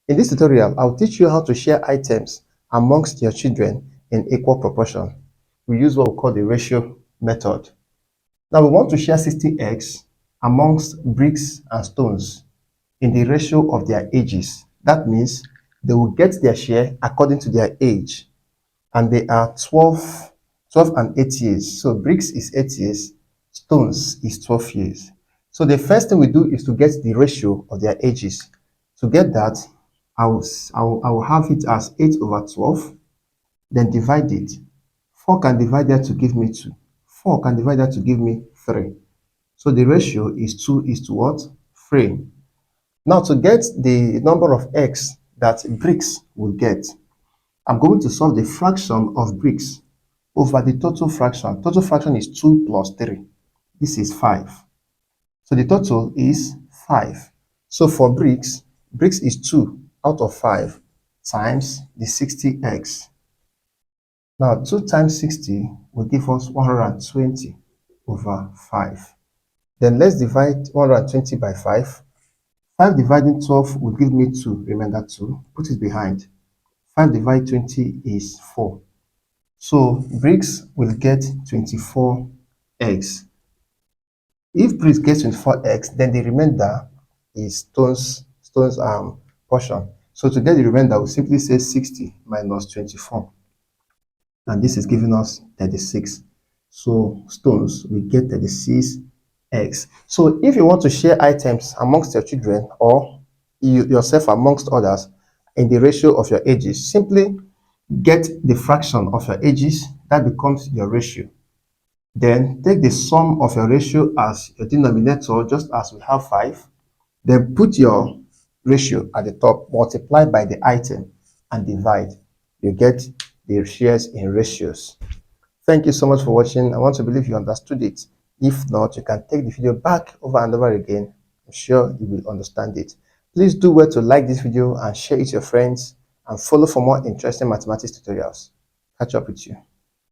In this tutorial, I'll teach you how to share items amongst your children in equal proportion. We use what we call the ratio method. Now we want to share 60 eggs amongst bricks and stones in the ratio of their ages. That means they will get their share according to their age. And they are 12 and 8 years. So bricks is 8 years, stones is 12 years. So the first thing we do is to get the ratio of their ages. To get that, I will have it as 8 over 12, then divide it. 4 can divide that to give me 2. 4 can divide that to give me 3. So the ratio is 2 is to what? 3. Now to get the number of eggs that bricks will get, I'm going to solve the fraction of bricks over the total fraction. Total fraction is 2 plus 3. This is 5. So the total is 5. So for bricks, bricks is 2 out of 5 times the 60 eggs. Now 2 times 60 will give us 120 over 5. Then let's divide 120 by 5. 5 dividing 12 will give me 2. Remember 2. Put it behind. 5 divided 20 is 4. So bricks will get 24 eggs. If bricks gets 24 eggs, then the remainder is stones portion. So to get the remainder, we'll simply say 60 minus 24. And this is giving us 36. So stones will get 36 eggs. So if you want to share items amongst your children or yourself amongst others in the ratio of your ages, simply get the fraction of your ages. That becomes your ratio. Then take the sum of your ratio as your denominator, just as we have 5. Then put your ratio at the top, multiply by the item, and divide. You get the shares in ratios. Thank you so much for watching. I want to believe you understood it. If not, you can take the video back over and over again. I'm sure you will understand it. Please do well to like this video and share it with your friends, and follow for more interesting mathematics tutorials. Catch up with you.